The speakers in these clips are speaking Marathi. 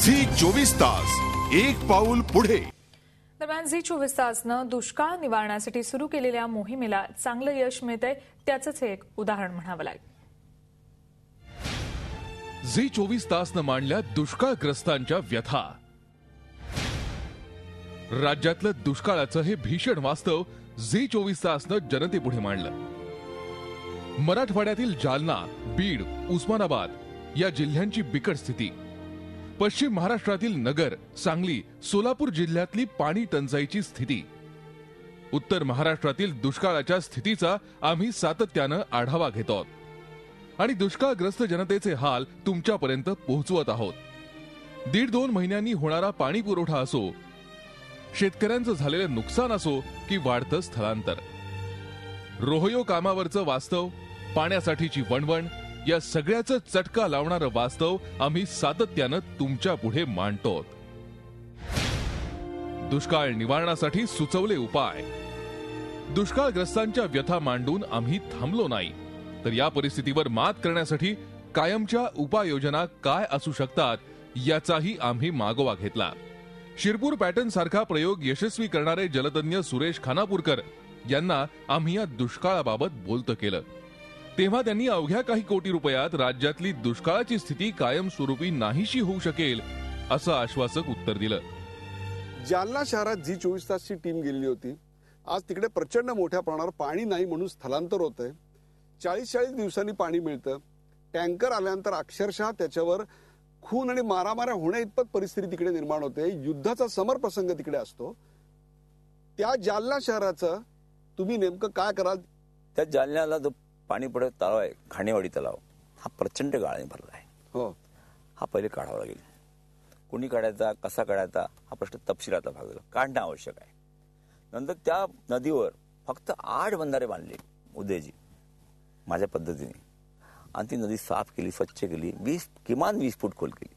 झी 24 तास एक पाऊल पुढे। दरम्यान झी 24 तासनं दुष्काळ निवारणासाठी सुरू केलेल्या मोहिमेला चांगलं यश मिळतंय, त्याचंच एक उदाहरण म्हणावं लागेल। झी 24 तासनं मांडल्या दुष्काळग्रस्तांच्या व्यथा। राज्यातलं दुष्काळाचं हे भीषण वास्तव झी 24 तासनं जनतेपुढे मांडलं। मराठवाड्यातील जालना, बीड, उस्मानाबाद या जिल्ह्यांची बिकट स्थिती, पश्चिम महाराष्ट्रातील नगर, सांगली, सोलापूर जिल्ह्यातली पाणी टंचाईची स्थिती, उत्तर महाराष्ट्रातील दुष्काळाच्या स्थितीचा आम्ही सातत्यानं आढावा घेतो आणि दुष्काळग्रस्त जनतेचे हाल तुमच्यापर्यंत पोहोचवत आहोत। 1.5-2 महिन्यांनी होणारा पाणी पुरवठा असो, शेतकऱ्यांचं झालेलं नुकसान असो की वाढतं स्थलांतर, रोहयो कामावरचं वास्तव, पाण्यासाठीची वणवण, या सगळ्याचं चटका लावणारं वास्तव आम्ही सातत्यानं तुमच्या पुढे मांडतो। दुष्काळ निवारणासाठी सुचवले उपाय। दुष्काळग्रस्तांच्या व्यथा मांडून आम्ही थांबलो नाही, तर या परिस्थितीवर मात करण्यासाठी कायमच्या उपाययोजना काय असू शकतात याचाही आम्ही मागोवा घेतला। शिरपूर पॅटर्न सारखा प्रयोग यशस्वी करणारे जलतज्ञ सुरेश खानापूरकर यांना आम्ही या दुष्काळाबाबत बोलतं केलं, तेव्हा त्यांनी अवघ्या काही कोटी रुपयात राज्यातली दुष्काळाची स्थिती कायमस्वरूपी नाहीशी होऊ शकेल असं आश्वासक उत्तर दिलं। जालना शहरात झी 24 तासची टीम गेलेली होती। आज तिकडे प्रचंड मोठ्या प्रमाणावर पाणी नाही म्हणून स्थलांतर होतंय। 40-40 दिवसांनी पाणी मिळतं। टँकर आल्यानंतर अक्षरशः त्याच्यावर खून आणि मारामाऱ्या होण्या इतपत परिस्थिती तिकडे निर्माण होते। युद्धाचा समरप्रसंग तिकडे असतो। त्या जालना शहराचं तुम्ही नेमकं काय कराल? त्या जालन्याला जो पाणी पडत तलाव आहे, खाणेवाडी तलाव, हा प्रचंड गाळाने भरला आहे। हो, हा पहिले काढावा लागेल। कोणी काढायचा, कसा काढायचा हा प्रश्न तपशिलातला भाग आहे, काढणं आवश्यक आहे। नंतर त्या नदीवर फक्त 8 बंधारे बांधले उदयजी माझ्या पद्धतीने, आणि ती नदी साफ केली, स्वच्छ केली, किमान 20 फूट खोल केली।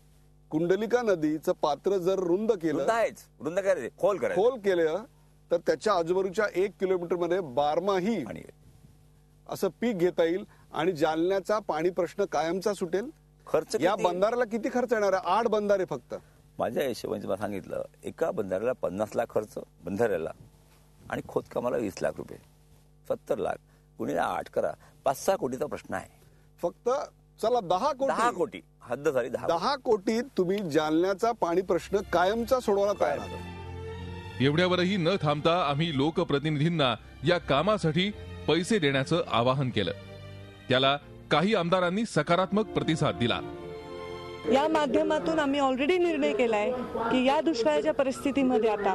कुंडलिका नदीचं पात्र जर रुंद केलं, रुंद काय खोल केलं तर त्याच्या आजूबाजूच्या 1 किलोमीटर मध्ये बारमाही असं पीक घेता येईल आणि जालन्याचा पाणी प्रश्न कायमचा सुटेल। खर्च या बंधाऱ्याला किती खर्च येणार आहे? 8 बंधारे फक्त। माझ्या हिशोबाने मला सांगितलं, एका बंधाऱ्याला 50 लाख खर्च बंधाऱ्याला, आणि खोदकामाला 20 लाख रुपये, 70 लाख, कुणी 8 करा, 5-6 कोटीचा प्रश्न आहे फक्त। चला 10 कोटी हद्द झाली। 10 कोटीत तुम्ही जालन्याचा पाणी प्रश्न कायमचा सोडवायला तयार आहात। एवढ्यावरही न थांबता आम्ही लोकप्रतिनिधींना या कामासाठी पैसे देण्याचं आवाहन केलं। त्याला काही आमदारांनी सकारात्मक प्रतिसाद दिला। या माध्यमातून आम्ही ऑलरेडी निर्णय केलाय की या दुष्काळाच्या परिस्थितीमध्ये आता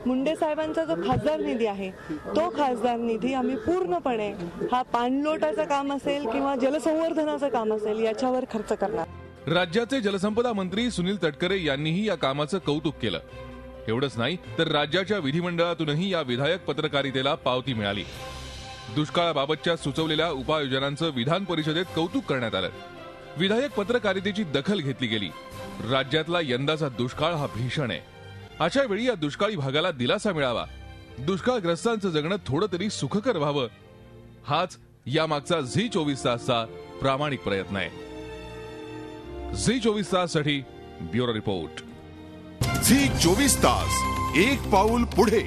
मुंडे साहेबांचा जो खासदार निधी आहे, तो खासदार निधी आम्ही पूर्णपणे हा पाणलोटाचं काम असेल किंवा जलसंवर्धनाचं काम असेल याच्यावर खर्च करणार। राज्याचे जलसंपदा मंत्री सुनील तटकरे यांनीही या कामाचं कौतुक केलं। एवढंच नाही तर राज्याच्या विधिमंडळातूनही या विधायक पत्रकारितेला पावती मिळाली। दुष्काळाबाबतच्या सुचवलेल्या उपाययोजनांचं विधान परिषदेत कौतुक करण्यात आलं। विधायक पत्रकारितेची दखल घेतली गेली। राज्यातला यंदाचा दुष्काळ हा भीषण आहे। अशा वेळी या दुष्काळी भागाला दिलासा मिळावा, दुष्काळग्रस्तांचं जगणं थोडं तरी सुखकर व्हावं, हाच यामागचा झी 24 तासचा प्रामाणिक प्रयत्न आहे। झी 24 ताससाठी ब्युरो रिपोर्ट। झी 24 तास एक पाऊल पुढे।